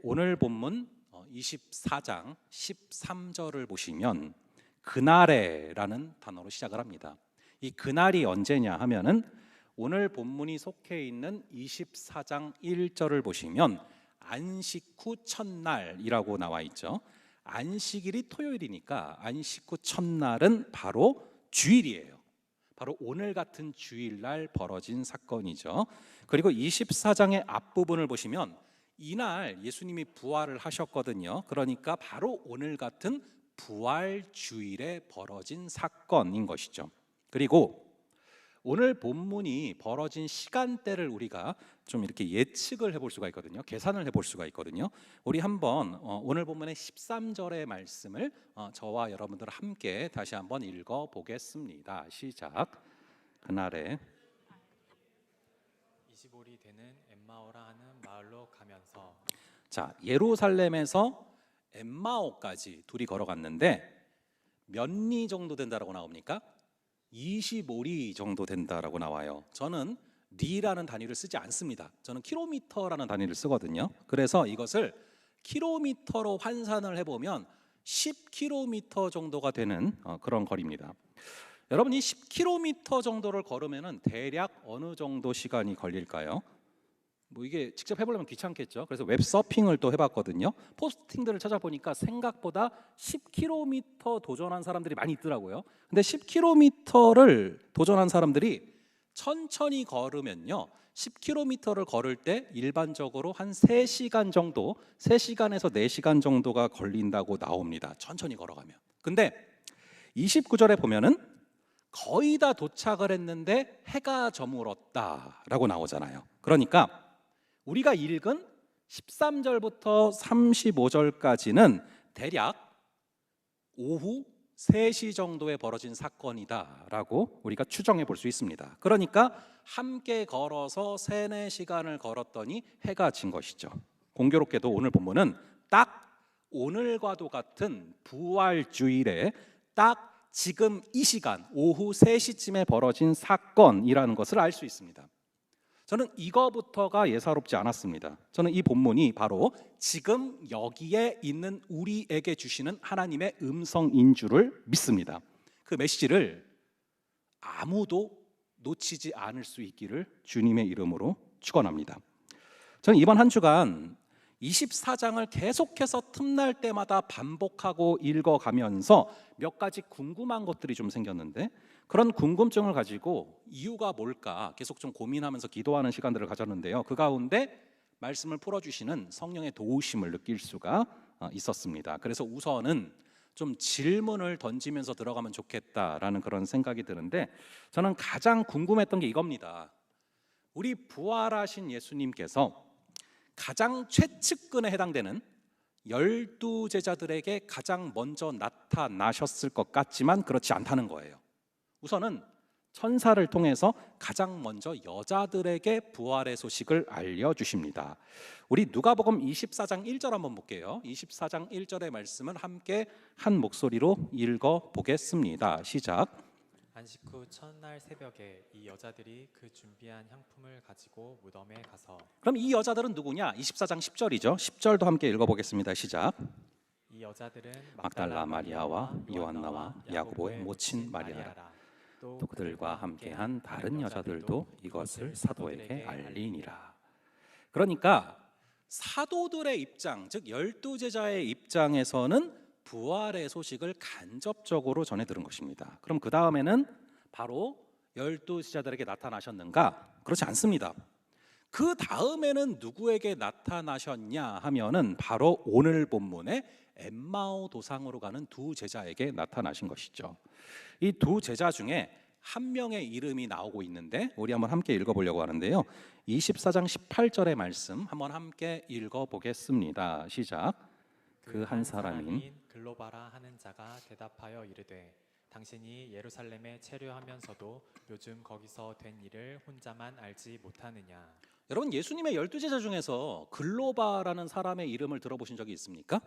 오늘 본문 24장 13절을 보시면 그날에라는 단어로 시작을 합니다. 이 그날이 언제냐 하면은 오늘 본문이 속해 있는 24장 1절을 보시면 안식 후 첫날이라고 나와 있죠. 안식일이 토요일이니까 안식 후 첫날은 바로 주일이에요. 바로 오늘 같은 주일날 벌어진 사건이죠. 그리고 24장의 앞부분을 보시면 이날 예수님이 부활을 하셨거든요. 그러니까 바로 오늘 같은 부활 주일에 벌어진 사건인 것이죠. 그리고 오늘 본문이 벌어진 시간대를 우리가 좀 이렇게 예측을 해볼 수가 있거든요. 계산을 해볼 수가 있거든요. 우리 한번 오늘 본문의 13절의 말씀을 저와 여러분들 함께 다시 한번 읽어보겠습니다. 시작. 그날에 25리 되는 엠마오라 하는 마을로 가면서 자, 예루살렘에서 엠마오까지 둘이 걸어갔는데 몇 리 정도 된다라고 나옵니까? 25리 정도 된다라고 나와요. 저는 리라는 단위를 쓰지 않습니다. 저는 킬로미터라는 단위를 쓰거든요. 그래서 이것을 킬로미터로 환산을 해보면 10km 정도가 되는 그런 거리입니다. 여러분, 이 10km 정도를 걸으면 대략 어느 정도 시간이 걸릴까요? 이게 직접 해보려면 귀찮겠죠. 그래서 웹 서핑을 또 해봤거든요. 포스팅들을 찾아보니까 생각보다 10km 도전한 사람들이 많이 있더라고요. 근데 10km를 도전한 사람들이 천천히 걸으면요, 10km를 걸을 때 일반적으로 한 3시간 정도, 3시간에서 4시간 정도가 걸린다고 나옵니다. 천천히 걸어가면. 근데 29절에 보면은 거의 다 도착을 했는데 해가 저물었다라고 나오잖아요. 그러니까 우리가 읽은 13절부터 35절까지는 대략 오후 3시 정도에 벌어진 사건이다라고 우리가 추정해 볼 수 있습니다. 그러니까 함께 걸어서 3, 4시간을 걸었더니 해가 진 것이죠. 공교롭게도 오늘 본문은 딱 오늘과도 같은 부활주일에 딱 지금 이 시간 오후 3시쯤에 벌어진 사건이라는 것을 알 수 있습니다. 저는 이거부터가 예사롭지 않았습니다. 저는 이 본문이 바로 지금 여기에 있는 우리에게 주시는 하나님의 음성인 줄을 믿습니다. 그 메시지를 아무도 놓치지 않을 수 있기를 주님의 이름으로 축원합니다. 저는 이번 한 주간 24장을 계속해서 틈날 때마다 반복하고 읽어가면서 몇 가지 궁금한 것들이 좀 생겼는데, 그런 궁금증을 가지고 이유가 뭘까 계속 좀 고민하면서 기도하는 시간들을 가졌는데요. 그 가운데 말씀을 풀어주시는 성령의 도우심을 느낄 수가 있었습니다. 그래서 우선은 좀 질문을 던지면서 들어가면 좋겠다라는 그런 생각이 드는데, 저는 가장 궁금했던 게 이겁니다. 우리 부활하신 예수님께서 가장 최측근에 해당되는 12제자들에게 가장 먼저 나타나셨을 것 같지만 그렇지 않다는 거예요. 우선은 천사를 통해서 가장 먼저 여자들에게 부활의 소식을 알려주십니다. 우리 누가복음 24장 1절 한번 볼게요. 24장 1절의 말씀을 함께 한 목소리로 읽어보겠습니다. 시작. 안식 후 첫날 새벽에 이 여자들이 그 준비한 향품을 가지고 무덤에 가서. 그럼 이 여자들은 누구냐? 24장 10절이죠. 10절도 함께 읽어보겠습니다. 시작. 이 여자들은 막달라 마리아와 요한나와 야고보의 모친 마리아라. 또 그들과 함께한 다른 여자들도 이것을 사도에게 알리니라. 그러니까 사도들의 입장, 즉 12제자의 입장에서는 부활의 소식을 간접적으로 전해 들은 것입니다. 그럼 그 다음에는 바로 12제자들에게 나타나셨는가? 그렇지 않습니다. 그 다음에는 누구에게 나타나셨냐 하면은 바로 오늘 본문의 엠마오 도상으로 가는 두 제자에게 나타나신 것이죠. 이 두 제자 중에 한 명의 이름이 나오고 있는데 우리 한번 함께 읽어보려고 하는데요. 24장 18절의 말씀 한번 함께 읽어보겠습니다. 시작. 그 한 사람인 글로바라 하는 자가 대답하여 이르되 당신이 예루살렘에 체류하면서도 요즘 거기서 된 일을 혼자만 알지 못하느냐. 여러분, 예수님의 12제자 중에서 글로바라는 사람의 이름을 들어보신 적이 있습니까?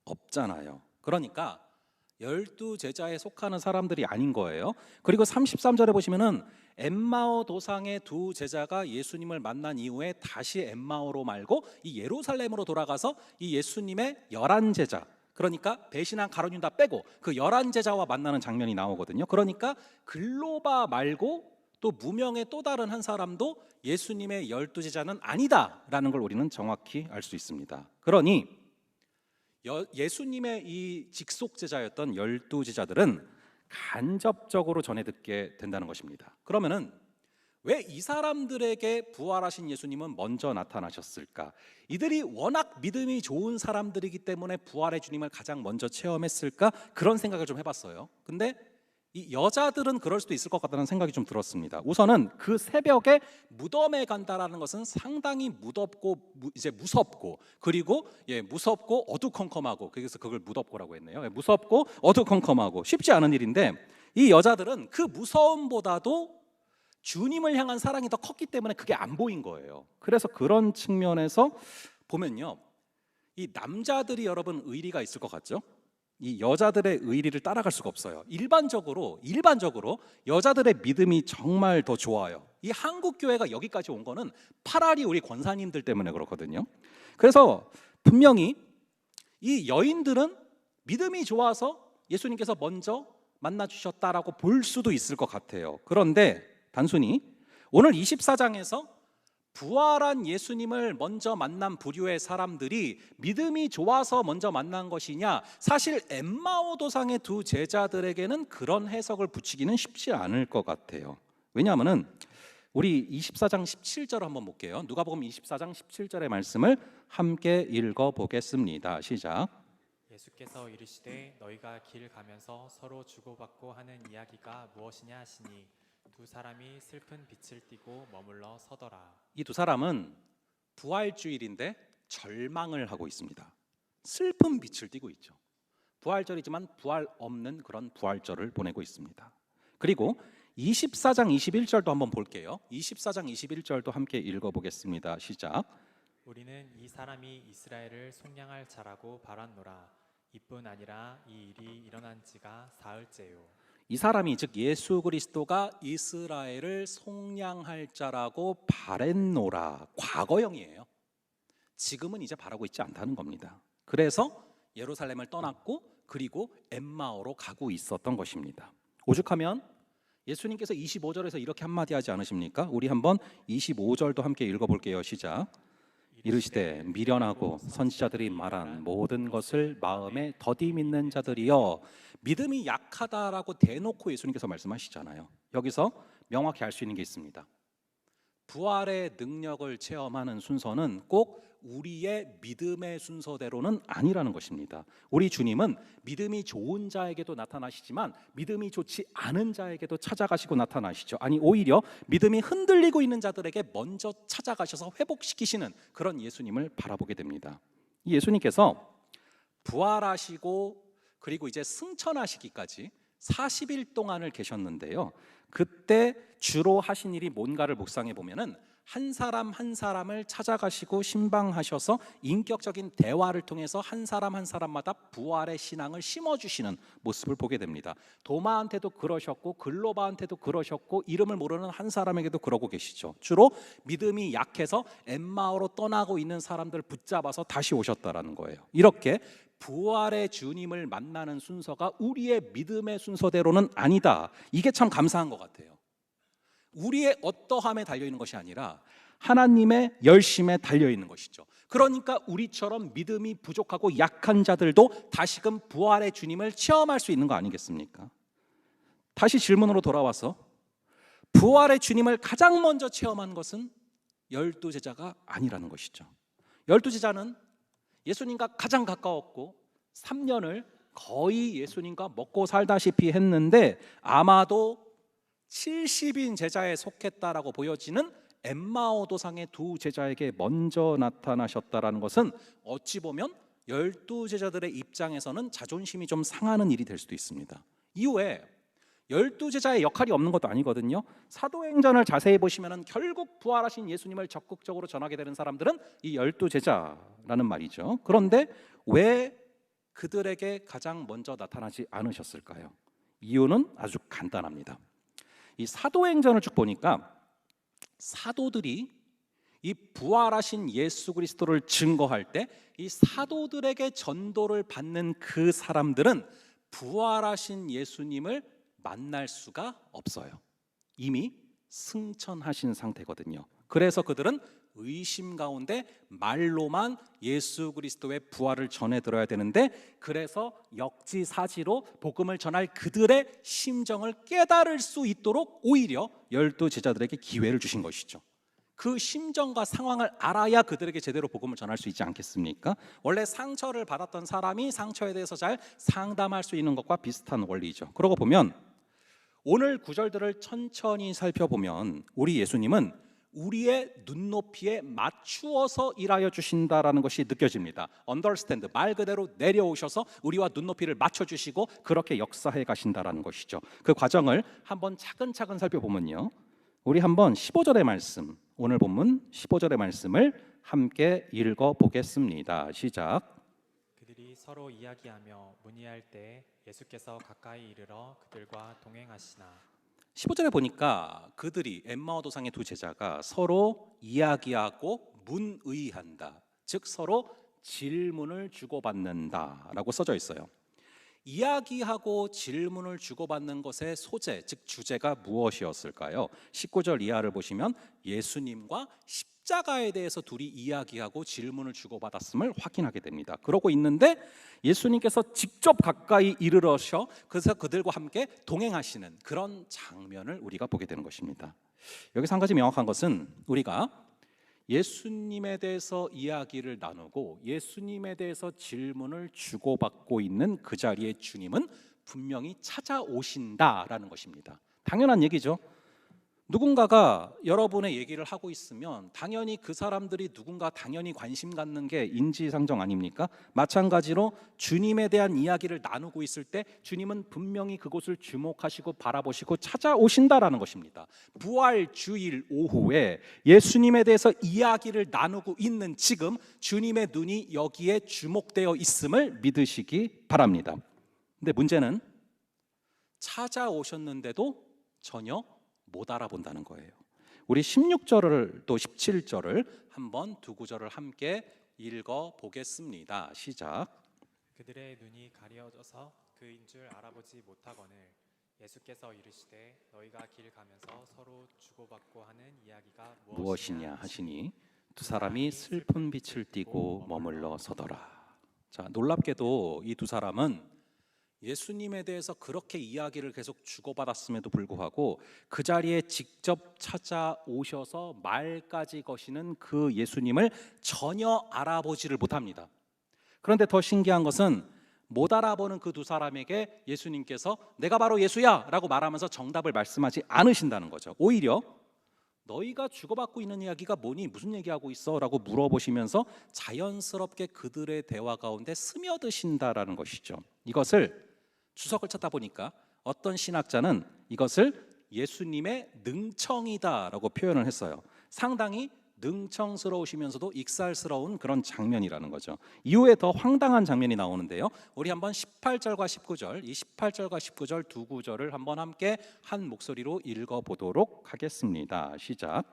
없잖아요. 그러니까 열두 제자에 속하는 사람들이 아닌 거예요. 그리고 33절에 보시면은 엠마오 도상의 두 제자가 예수님을 만난 이후에 다시 엠마오로 말고 이 예루살렘으로 돌아가서 이 예수님의 11제자, 그러니까 배신한 가룟유다 빼고 그 11제자와 만나는 장면이 나오거든요. 그러니까 글로바 말고 또 무명의 또 다른 한 사람도 예수님의 12제자는 아니다라는 걸 우리는 정확히 알 수 있습니다. 그러니 예수님의 이 직속 제자였던 12제자들은 간접적으로 전해 듣게 된다는 것입니다. 그러면은 왜 이 사람들에게 부활하신 예수님은 먼저 나타나셨을까? 이들이 워낙 믿음이 좋은 사람들이기 때문에 부활의 주님을 가장 먼저 체험했을까? 그런 생각을 좀 해봤어요. 근데 이 여자들은 그럴 수도 있을 것 같다는 생각이 좀 들었습니다. 우선은 그 새벽에 무덤에 간다라는 것은 상당히 무섭고 그리고 무섭고 어두컴컴하고, 그래서 그걸 무덥고라고 했네요. 무섭고 어두컴컴하고 쉽지 않은 일인데 이 여자들은 그 무서움보다도 주님을 향한 사랑이 더 컸기 때문에 그게 안 보인 거예요. 그래서 그런 측면에서 보면요, 이 남자들이 여러분 의리가 있을 것 같죠? 이 여자들의 의리를 따라갈 수가 없어요. 일반적으로 여자들의 믿음이 정말 더 좋아요. 이 한국 교회가 여기까지 온 거는 파라리 우리 권사님들 때문에 그렇거든요. 그래서 분명히 이 여인들은 믿음이 좋아서 예수님께서 먼저 만나 주셨다라고 볼 수도 있을 것 같아요. 그런데 단순히 오늘 24장에서 부활한 예수님을 먼저 만난 부류의 사람들이 믿음이 좋아서 먼저 만난 것이냐, 사실 엠마오 도상의 두 제자들에게는 그런 해석을 붙이기는 쉽지 않을 것 같아요. 왜냐하면 우리 24장 17절 한번 볼게요. 누가복음 24장 17절의 말씀을 함께 읽어보겠습니다. 시작. 예수께서 이르시되 너희가 길 가면서 서로 주고받고 하는 이야기가 무엇이냐 하시니 두 사람이 슬픈 빛을 띠고 머물러 서더라. 이 두 사람은 부활주일인데 절망을 하고 있습니다. 슬픈 빛을 띠고 있죠. 부활절이지만 부활 없는 그런 부활절을 보내고 있습니다. 그리고 24장 21절도 한번 볼게요. 24장 21절도 함께 읽어보겠습니다. 시작. 우리는 이 사람이 이스라엘을 속량할 자라고 바랐노라. 이뿐 아니라 이 일이 일어난 지가 사흘째요. 이 사람이 즉 예수 그리스도가 이스라엘을 속량할 자라고 바랬노라. 과거형이에요. 지금은 이제 바라고 있지 않다는 겁니다. 그래서 예루살렘을 떠났고 그리고 엠마오로 가고 있었던 것입니다. 오죽하면 예수님께서 25절에서 이렇게 한마디 하지 않으십니까? 우리 한번 25절도 함께 읽어볼게요. 시작. 이르시되 미련하고 선지자들이 말한 모든 것을 마음에 더디 믿는 자들이여. 믿음이 약하다라고 대놓고 예수님께서 말씀하시잖아요. 여기서 명확히 알 수 있는 게 있습니다. 부활의 능력을 체험하는 순서는 꼭 우리의 믿음의 순서대로는 아니라는 것입니다. 우리 주님은 믿음이 좋은 자에게도 나타나시지만 믿음이 좋지 않은 자에게도 찾아가시고 나타나시죠. 아니 오히려 믿음이 흔들리고 있는 자들에게 먼저 찾아가셔서 회복시키시는 그런 예수님을 바라보게 됩니다. 이 예수님께서 부활하시고 그리고 이제 승천하시기까지 40일 동안을 계셨는데요. 그때 주로 하신 일이 뭔가를 묵상해 보면은 한 사람 한 사람을 찾아가시고 신방하셔서 인격적인 대화를 통해서 한 사람 한 사람마다 부활의 신앙을 심어주시는 모습을 보게 됩니다. 도마한테도 그러셨고 글로바한테도 그러셨고 이름을 모르는 한 사람에게도 그러고 계시죠. 주로 믿음이 약해서 엠마오로 떠나고 있는 사람들을 붙잡아서 다시 오셨다라는 거예요. 이렇게 부활의 주님을 만나는 순서가 우리의 믿음의 순서대로는 아니다. 이게 참 감사한 것 같아요. 우리의 어떠함에 달려있는 것이 아니라 하나님의 열심에 달려있는 것이죠. 그러니까 우리처럼 믿음이 부족하고 약한 자들도 다시금 부활의 주님을 체험할 수 있는 거 아니겠습니까? 다시 질문으로 돌아와서 부활의 주님을 가장 먼저 체험한 것은 12제자가 아니라는 것이죠. 12제자는 예수님과 가장 가까웠고 3년을 거의 예수님과 먹고 살다시피 했는데 아마도 70인 제자에 속했다라고 보여지는 엠마오 도상의 두 제자에게 먼저 나타나셨다라는 것은 어찌 보면 12제자들의 입장에서는 자존심이 좀 상하는 일이 될 수도 있습니다. 이후에 12제자의 역할이 없는 것도 아니거든요. 사도행전을 자세히 보시면 결국 부활하신 예수님을 적극적으로 전하게 되는 사람들은 이 12제자라는 말이죠. 그런데 왜 그들에게 가장 먼저 나타나지 않으셨을까요? 이유는 아주 간단합니다. 이 사도행전을 쭉 보니까 사도들이 이 부활하신 예수 그리스도를 증거할 때 이 사도들에게 전도를 받는 그 사람들은 부활하신 예수님을 만날 수가 없어요. 이미 승천하신 상태거든요. 그래서 그들은 의심 가운데 말로만 예수 그리스도의 부활을 전해 들어야 되는데, 그래서 역지사지로 복음을 전할 그들의 심정을 깨달을 수 있도록 오히려 12 제자들에게 기회를 주신 것이죠. 그 심정과 상황을 알아야 그들에게 제대로 복음을 전할 수 있지 않겠습니까? 원래 상처를 받았던 사람이 상처에 대해서 잘 상담할 수 있는 것과 비슷한 원리죠. 그러고 보면 오늘 구절들을 천천히 살펴보면 우리 예수님은 우리의 눈높이에 맞추어서 일하여 주신다라는 것이 느껴집니다. understand, 말 그대로 내려오셔서 우리와 눈높이를 맞춰주시고 그렇게 역사해 가신다라는 것이죠. 그 과정을 한번 차근차근 살펴보면요, 우리 한번 15절의 말씀, 오늘 본문 15절의 말씀을 함께 읽어보겠습니다. 시작. 그들이 서로 이야기하며 문의할 때 예수께서 가까이 이르러 그들과 동행하시나. 15절에 보니까 그들이 엠마오 도상의 두 제자가 서로 이야기하고 문의한다, 즉 서로 질문을 주고받는다라고 써져 있어요. 이야기하고 질문을 주고받는 것의 소재, 즉 주제가 무엇이었을까요? 19절 이하를 보시면 예수님과 십자가에 대해서 둘이 이야기하고 질문을 주고받았음을 확인하게 됩니다. 그러고 있는데 예수님께서 직접 가까이 이르러셔 그래서 그들과 함께 동행하시는 그런 장면을 우리가 보게 되는 것입니다. 여기서 한 가지 명확한 것은 우리가 예수님에 대해서 이야기를 나누고 예수님에 대해서 질문을 주고받고 있는 그 자리에 주님은 분명히 찾아오신다라는 것입니다. 당연한 얘기죠. 누군가가 여러분의 얘기를 하고 있으면 당연히 그 사람들이 누군가 당연히 관심 갖는 게 인지상정 아닙니까? 마찬가지로 주님에 대한 이야기를 나누고 있을 때 주님은 분명히 그곳을 주목하시고 바라보시고 찾아오신다라는 것입니다. 부활 주일 오후에 예수님에 대해서 이야기를 나누고 있는 지금 주님의 눈이 여기에 주목되어 있음을 믿으시기 바랍니다. 근데 문제는 찾아오셨는데도 전혀 못 알아본다는 거예요. 우리 16절을 또 17절을 한번 두 구절을 함께 읽어 보겠습니다. 시작. 그들의 눈이 가려져서 그인 줄 알아보지 못하거늘 예수께서 이르시되 너희가 길 가면서 서로 주고받고 하는 이야기가 무엇이냐 하시니 두 사람이 슬픈 빛을 띠고 머물러 서더라. 자, 놀랍게도 이 두 사람은 예수님에 대해서 그렇게 이야기를 계속 주고받았음에도 불구하고 그 자리에 직접 찾아오셔서 말까지 거시는 그 예수님을 전혀 알아보지를 못합니다. 그런데 더 신기한 것은 못 알아보는 그 두 사람에게 예수님께서 내가 바로 예수야 라고 말하면서 정답을 말씀하지 않으신다는 거죠. 오히려 너희가 주고받고 있는 이야기가 뭐니? 무슨 얘기하고 있어? 라고 물어보시면서 자연스럽게 그들의 대화 가운데 스며드신다라는 것이죠. 이것을 주석을 찾다 보니까 어떤 신학자는 이것을 예수님의 능청이다라고 표현을 했어요. 상당히 능청스러우시면서도 익살스러운 그런 장면이라는 거죠. 이후에 더 황당한 장면이 나오는데요. 우리 한번 18절과 19절, 이 18절과 19절 두 구절을 한번 함께 한 목소리로 읽어보도록 하겠습니다. 시작.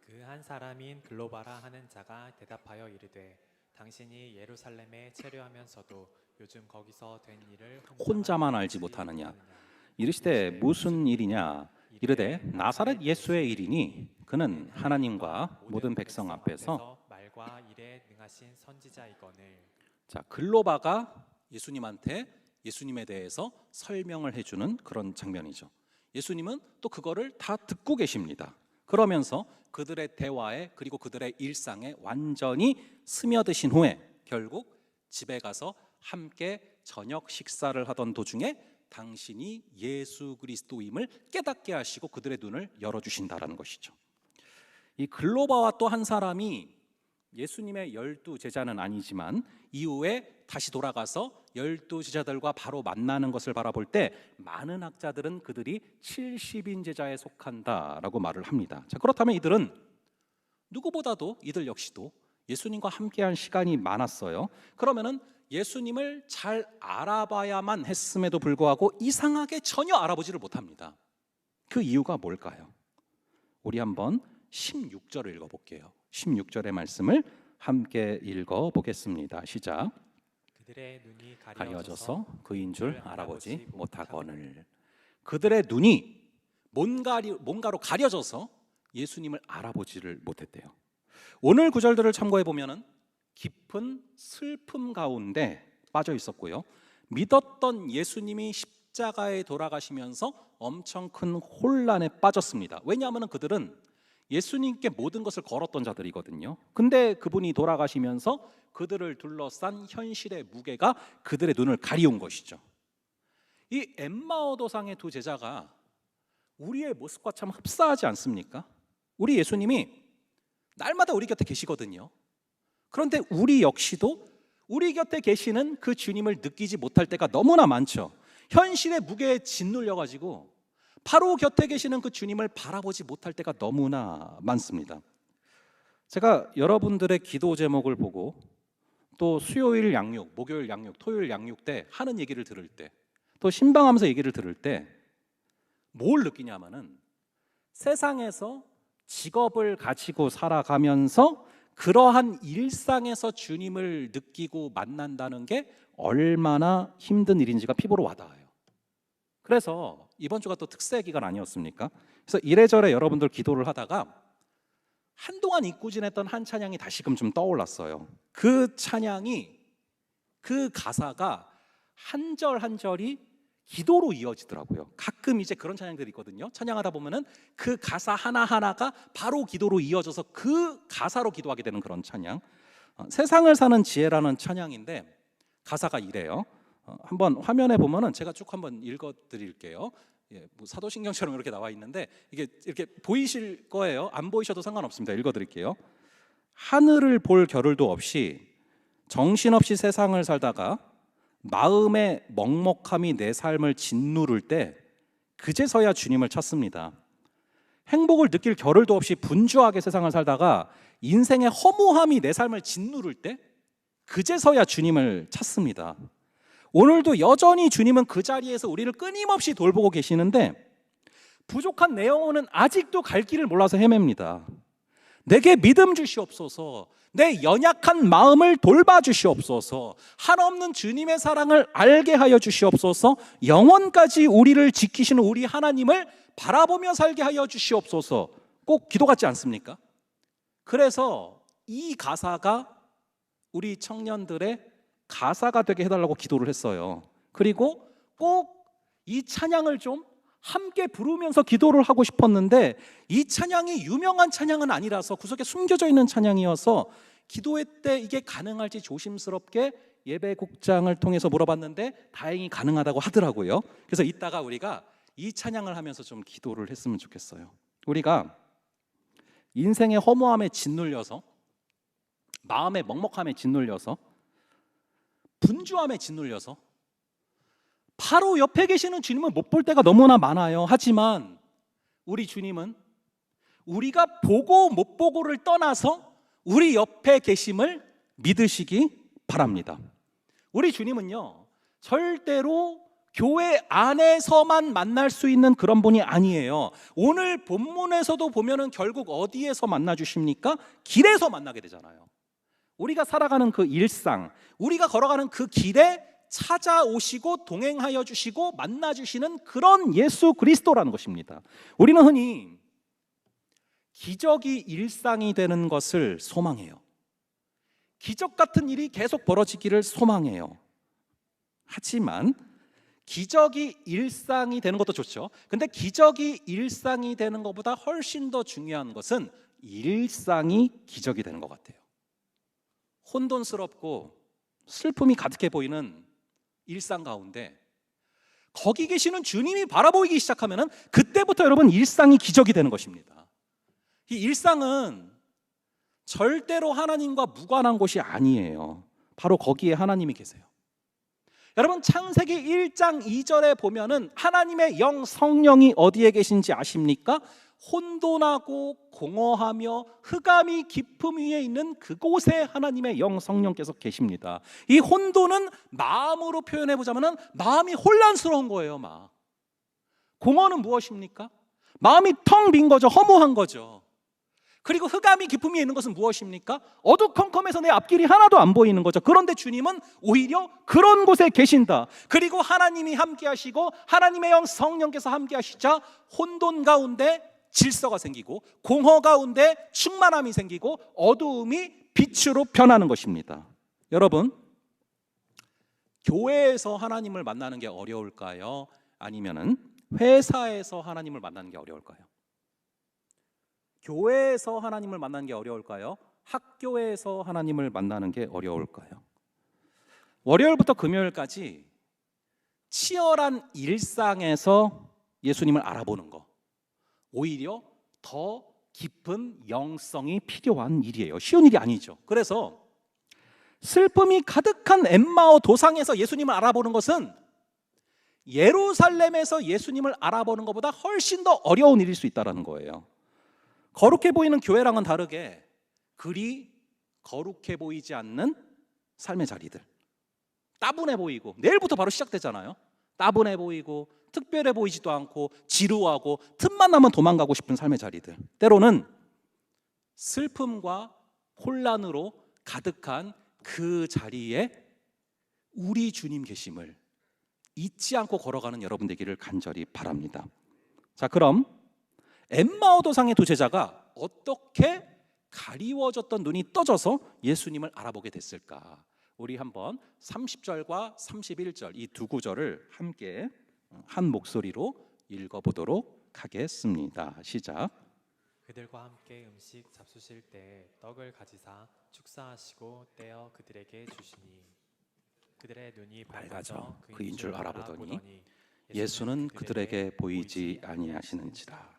그 한 사람인 글로바라 하는 자가 대답하여 이르되 당신이 예루살렘에 체류하면서도 요즘 거기서 된 일을 혼자만 알지 못하느냐. 이르시되 무슨 일이냐. 이르되 나사렛 예수의 일이니 그는 하나님과 모든 백성 앞에서 말과 일에 능하신 선지자이거늘. 자, 글로바가 예수님한테 예수님에 대해서 설명을 해주는 그런 장면이죠. 예수님은 또 그거를 다 듣고 계십니다. 그러면서 그들의 대화에 그리고 그들의 일상에 완전히 스며드신 후에 결국 집에 가서 함께 저녁 식사를 하던 도중에 당신이 예수 그리스도임을 깨닫게 하시고 그들의 눈을 열어주신다라는 것이죠. 이 글로바와 또 한 사람이 예수님의 12 제자는 아니지만 이후에 다시 돌아가서 12 제자들과 바로 만나는 것을 바라볼 때 많은 학자들은 그들이 70인 제자에 속한다라고 말을 합니다. 자, 그렇다면 이들은 누구보다도 이들 역시도 예수님과 함께한 시간이 많았어요. 그러면은 예수님을 잘 알아봐야만 했음에도 불구하고 이상하게 전혀 알아보지를 못합니다. 그 이유가 뭘까요? 우리 한번 16절을 읽어볼게요. 16절의 말씀을 함께 읽어보겠습니다. 시작. 그들의 눈이 가려져서 그인 줄 알아보지 못하거늘. 그들의 눈이 뭔가로 가려져서 예수님을 알아보지를 못했대요. 오늘 구절들을 참고해 보면은 깊은 슬픔 가운데 빠져 있었고요. 믿었던 예수님이 십자가에 돌아가시면서 엄청 큰 혼란에 빠졌습니다. 왜냐하면 그들은 예수님께 모든 것을 걸었던 자들이거든요. 근데 그분이 돌아가시면서 그들을 둘러싼 현실의 무게가 그들의 눈을 가리운 것이죠. 이 엠마오 도상의 두 제자가 우리의 모습과 참 흡사하지 않습니까? 우리 예수님이 날마다 우리 곁에 계시거든요. 그런데 우리 역시도 우리 곁에 계시는 그 주님을 느끼지 못할 때가 너무나 많죠. 현실의 무게에 짓눌려가지고 바로 곁에 계시는 그 주님을 바라보지 못할 때가 너무나 많습니다. 제가 여러분들의 기도 제목을 보고 또 수요일 양육, 목요일 양육, 토요일 양육 때 하는 얘기를 들을 때, 또 신방하면서 얘기를 들을 때 뭘 느끼냐면은 세상에서 직업을 가지고 살아가면서 그러한 일상에서 주님을 느끼고 만난다는 게 얼마나 힘든 일인지가 피부로 와닿아요. 그래서 이번 주가 또 특세 기간 아니었습니까? 그래서 이래저래 여러분들 기도를 하다가 한동안 잊고 지냈던 한 찬양이 다시금 좀 떠올랐어요. 그 찬양이, 그 가사가 한 절 한 절이 기도로 이어지더라고요. 가끔 이제 그런 찬양들이 있거든요. 찬양하다 보면은 그 가사 하나하나가 바로 기도로 이어져서 그 가사로 기도하게 되는 그런 찬양. 세상을 사는 지혜라는 찬양인데 가사가 이래요. 한번 화면에 보면은 제가 쭉 한번 읽어드릴게요. 예, 뭐 사도신경처럼 이렇게 나와 있는데 이게 이렇게 보이실 거예요. 안 보이셔도 상관없습니다. 읽어드릴게요. 하늘을 볼 겨를도 없이 정신없이 세상을 살다가 마음의 먹먹함이 내 삶을 짓누를 때 그제서야 주님을 찾습니다. 행복을 느낄 겨를도 없이 분주하게 세상을 살다가 인생의 허무함이 내 삶을 짓누를 때 그제서야 주님을 찾습니다. 오늘도 여전히 주님은 그 자리에서 우리를 끊임없이 돌보고 계시는데 부족한 내 영혼은 아직도 갈 길을 몰라서 헤맵니다. 내게 믿음 주시옵소서. 내 연약한 마음을 돌봐 주시옵소서. 한없는 주님의 사랑을 알게 하여 주시옵소서. 영원까지 우리를 지키시는 우리 하나님을 바라보며 살게 하여 주시옵소서. 꼭 기도 같지 않습니까? 그래서 이 가사가 우리 청년들의 가사가 되게 해달라고 기도를 했어요. 그리고 꼭 이 찬양을 좀 함께 부르면서 기도를 하고 싶었는데 이 찬양이 유명한 찬양은 아니라서 구석에 숨겨져 있는 찬양이어서 기도회 때 이게 가능할지 조심스럽게 예배국장을 통해서 물어봤는데 다행히 가능하다고 하더라고요. 그래서 이따가 우리가 이 찬양을 하면서 좀 기도를 했으면 좋겠어요. 우리가 인생의 허무함에 짓눌려서, 마음의 먹먹함에 짓눌려서, 분주함에 짓눌려서 바로 옆에 계시는 주님을 못 볼 때가 너무나 많아요. 하지만 우리 주님은 우리가 보고 못 보고를 떠나서 우리 옆에 계심을 믿으시기 바랍니다. 우리 주님은요, 절대로 교회 안에서만 만날 수 있는 그런 분이 아니에요. 오늘 본문에서도 보면은 결국 어디에서 만나 주십니까? 길에서 만나게 되잖아요. 우리가 살아가는 그 일상, 우리가 걸어가는 그 길에 찾아오시고 동행하여 주시고 만나 주시는 그런 예수 그리스도라는 것입니다. 우리는 흔히 기적이 일상이 되는 것을 소망해요. 기적 같은 일이 계속 벌어지기를 소망해요. 하지만 기적이 일상이 되는 것도 좋죠. 근데 기적이 일상이 되는 것보다 훨씬 더 중요한 것은 일상이 기적이 되는 것 같아요. 혼돈스럽고 슬픔이 가득해 보이는 일상 가운데 거기 계시는 주님이 바라보이기 시작하면 그때부터 여러분 일상이 기적이 되는 것입니다. 이 일상은 절대로 하나님과 무관한 곳이 아니에요. 바로 거기에 하나님이 계세요. 여러분 창세기 1장 2절에 보면은 하나님의 영 성령이 어디에 계신지 아십니까? 혼돈하고 공허하며 흑암이 깊음 위에 있는 그곳에 하나님의 영 성령께서 계십니다. 이 혼돈은 마음으로 표현해 보자면은 마음이 혼란스러운 거예요. 공허는 무엇입니까? 마음이 텅 빈 거죠. 허무한 거죠. 그리고 흑암이 깊음 위에 있는 것은 무엇입니까? 어두컴컴해서 내 앞길이 하나도 안 보이는 거죠. 그런데 주님은 오히려 그런 곳에 계신다. 그리고 하나님이 함께 하시고 하나님의 영 성령께서 함께 하시자 혼돈 가운데 질서가 생기고 공허 가운데 충만함이 생기고 어두움이 빛으로 변하는 것입니다. 여러분, 교회에서 하나님을 만나는 게 어려울까요? 아니면은 회사에서 하나님을 만나는 게 어려울까요? 교회에서 하나님을 만나는 게 어려울까요? 학교에서 하나님을 만나는 게 어려울까요? 월요일부터 금요일까지 치열한 일상에서 예수님을 알아보는 거, 오히려 더 깊은 영성이 필요한 일이에요. 쉬운 일이 아니죠. 그래서 슬픔이 가득한 엠마오 도상에서 예수님을 알아보는 것은 예루살렘에서 예수님을 알아보는 것보다 훨씬 더 어려운 일일 수 있다는 거예요. 거룩해 보이는 교회랑은 다르게 그리 거룩해 보이지 않는 삶의 자리들, 따분해 보이고, 내일부터 바로 시작되잖아요. 따분해 보이고 특별해 보이지도 않고 지루하고 틈만 나면 도망가고 싶은 삶의 자리들, 때로는 슬픔과 혼란으로 가득한 그 자리에 우리 주님 계심을 잊지 않고 걸어가는 여러분 되기를 간절히 바랍니다. 자, 그럼 엠마오 도상의 두 제자가 어떻게 가리워졌던 눈이 떠져서 예수님을 알아보게 됐을까? 우리 한번 30절과 31절 이 두 구절을 함께 한 목소리로 읽어보도록 하겠습니다. 시작. 그들과 함께 음식 잡수실 때 떡을 가지사 축사하시고 떼어 그들에게 주시니 그들의 눈이 밝아져 그인 줄 알아보더니 예수는 그들에게 보이지 아니하시는지라.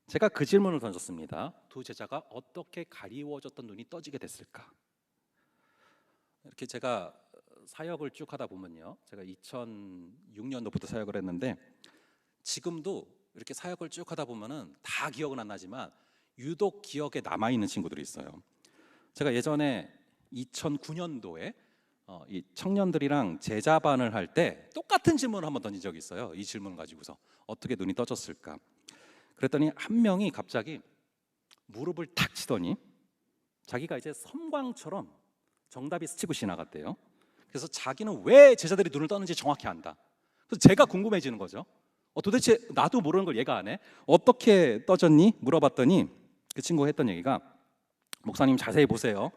제가 그 질문을 던졌습니다. 두 제자가 어떻게 가리워졌던 눈이 떠지게 됐을까? 이렇게 제가 사역을 쭉 하다 보면요, 제가 2006년도부터 사역을 했는데 지금도 이렇게 사역을 쭉 하다 보면은 다 기억은 안 나지만 유독 기억에 남아 있는 친구들이 있어요. 제가 예전에 2009년도에 이 청년들이랑 제자반을 할 때 똑같은 질문을 한번 던진 적이 있어요. 이 질문 가지고서 어떻게 눈이 떠졌을까? 그랬더니 한 명이 갑자기 무릎을 탁 치더니 자기가 이제 섬광처럼 정답이 스치고 지나갔대요. 그래서 자기는 왜 제자들이 눈을 떴는지 정확히 안다. 그래서 제가 궁금해지는 거죠. 도대체 나도 모르는 걸 얘가 안 해? 어떻게 떠졌니? 물어봤더니 그 친구가 했던 얘기가, 목사님 자세히 보세요.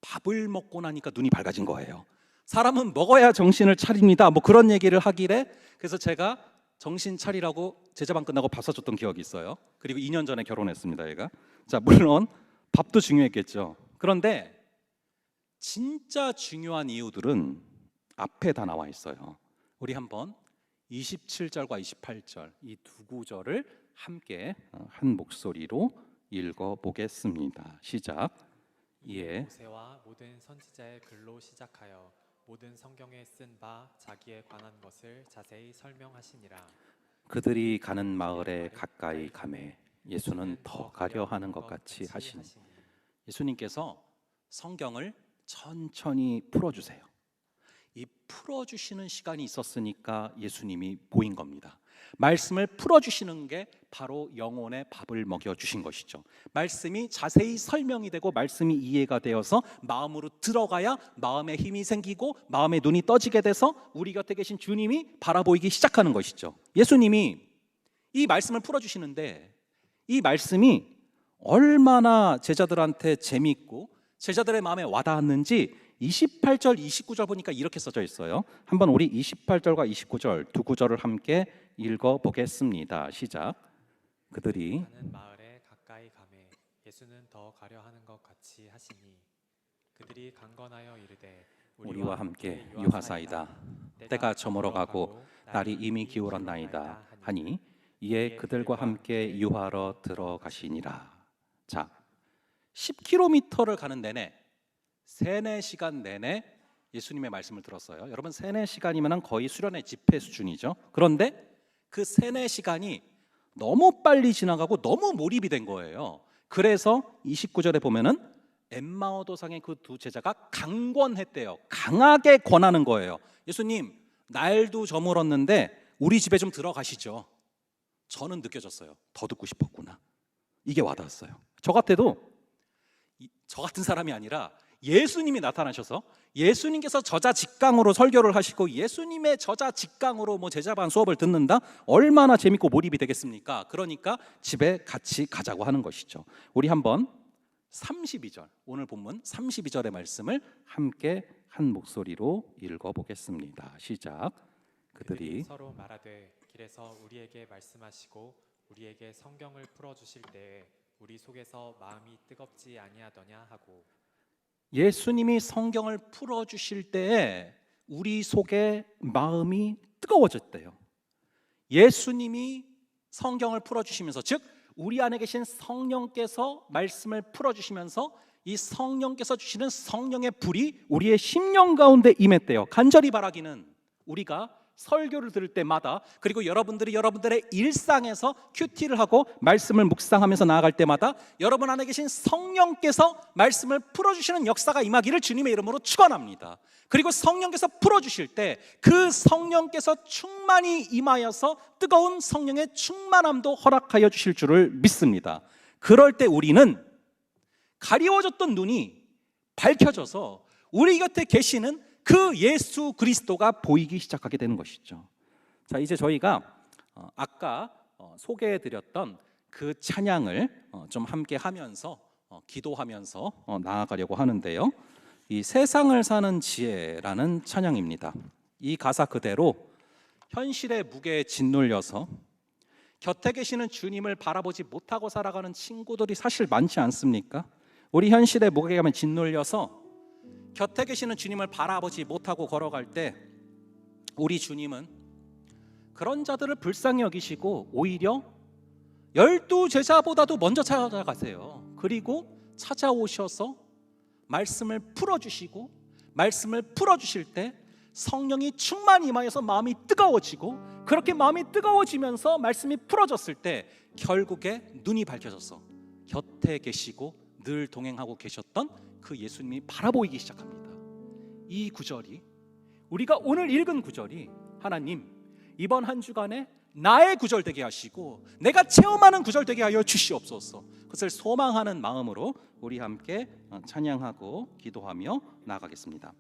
밥을 먹고 나니까 눈이 밝아진 거예요. 사람은 먹어야 정신을 차립니다. 뭐 그런 얘기를 하길래, 그래서 제가 정신 차리라고 제자반 끝나고 밥 사줬던 기억이 있어요. 그리고 2년 전에 결혼했습니다, 얘가. 자, 물론 밥도 중요했겠죠. 그런데 진짜 중요한 이유들은 앞에 다 나와 있어요. 우리 한번 27절과 28절 이 두 구절을 함께 한 목소리로 읽어보겠습니다. 시작. 예. 모세와 모든 선지자의 글로 시작하여 모든 성경에 쓴 바 자기에 관한 것을 자세히 설명하시니라. 그들이 가는 마을에 가까이 가매 예수는 더 가려 하는 것 같이 하시니. 예수님께서 성경을 천천히 풀어주세요. 이 풀어주시는 시간이 있었으니까 예수님이 보인 겁니다. 말씀을 풀어주시는 게 바로 영혼의 밥을 먹여주신 것이죠. 말씀이 자세히 설명이 되고 말씀이 이해가 되어서 마음으로 들어가야 마음에 힘이 생기고 마음의 눈이 떠지게 돼서 우리 곁에 계신 주님이 바라보이기 시작하는 것이죠. 예수님이 이 말씀을 풀어주시는데 이 말씀이 얼마나 제자들한테 재미있고 제자들의 마음에 와닿았는지 28절, 29절 보니까 이렇게 써져 있어요. 한번 우리 28절과 29절 두 구절을 함께 읽어보겠습니다. 시작. 그들이 가는 마을에 가까이 가매 예수는 더 가려 하는 것 같이 하시니 그들이 강건하여 이르되 우리와 함께 유하사이다. 때가 저물어가고 날이 이미 기울었나이다 하니 이에 그들과 함께 유하러 들어가시니라. 자, 10km를 가는 내내 3-4시간 내내 예수님의 말씀을 들었어요. 여러분 3-4시간이면 거의 수련회 집회 수준이죠. 그런데 그 3-4시간이 너무 빨리 지나가고 너무 몰입이 된 거예요. 그래서 29절에 보면은 엠마오 도상의 그 두 제자가 강권했대요. 강하게 권하는 거예요. 예수님, 날도 저물었는데 우리 집에 좀 들어가시죠. 저는 느껴졌어요. 더 듣고 싶었구나. 이게 와닿았어요. 저 같은 사람이 아니라 예수님이 나타나셔서 예수님께서 저자직강으로 설교를 하시고 예수님의 저자직강으로 뭐 제자반 수업을 듣는다? 얼마나 재밌고 몰입이 되겠습니까? 그러니까 집에 같이 가자고 하는 것이죠. 우리 한번 32절, 오늘 본문 32절의 말씀을 함께 한 목소리로 읽어보겠습니다. 시작. 그들이 서로 말하되 길에서 우리에게 말씀하시고 우리에게 성경을 풀어주실 때에 우리 속에서 마음이 뜨겁지 아니하더냐 하고. 예수님이 성경을 풀어주실 때에 우리 속에 마음이 뜨거워졌대요. 예수님이 성경을 풀어주시면서, 즉 우리 안에 계신 성령께서 말씀을 풀어주시면서 이 성령께서 주시는 성령의 불이 우리의 심령 가운데 임했대요. 간절히 바라기는 우리가 설교를 들을 때마다, 그리고 여러분들이 여러분들의 일상에서 큐티를 하고 말씀을 묵상하면서 나아갈 때마다 여러분 안에 계신 성령께서 말씀을 풀어주시는 역사가 임하기를 주님의 이름으로 축원합니다. 그리고 성령께서 풀어주실 때 그 성령께서 충만히 임하여서 뜨거운 성령의 충만함도 허락하여 주실 줄을 믿습니다. 그럴 때 우리는 가리워졌던 눈이 밝혀져서 우리 곁에 계시는 그 예수 그리스도가 보이기 시작하게 되는 것이죠. 자, 이제 저희가 아까 소개해드렸던 그 찬양을 좀 함께 하면서 기도하면서 나아가려고 하는데요. 이 세상을 사는 지혜라는 찬양입니다. 이 가사 그대로 현실의 무게에 짓눌려서 곁에 계시는 주님을 바라보지 못하고 살아가는 친구들이 사실 많지 않습니까? 우리 현실의 무게감에 짓눌려서 곁에 계시는 주님을 바라보지 못하고 걸어갈 때 우리 주님은 그런 자들을 불쌍히 여기시고 오히려 12제자보다도 먼저 찾아가세요. 그리고 찾아오셔서 말씀을 풀어주시고, 말씀을 풀어주실 때 성령이 충만히 임하여서 마음이 뜨거워지고, 그렇게 마음이 뜨거워지면서 말씀이 풀어졌을 때 결국에 눈이 밝혀져서 곁에 계시고 늘 동행하고 계셨던 그 예수님이 바라보이기 시작합니다. 이 구절이, 우리가 오늘 읽은 구절이 하나님 이번 한 주간에 나의 구절 되게 하시고 내가 체험하는 구절 되게 하여 주시옵소서. 그것을 소망하는 마음으로 우리 함께 찬양하고 기도하며 나아가겠습니다.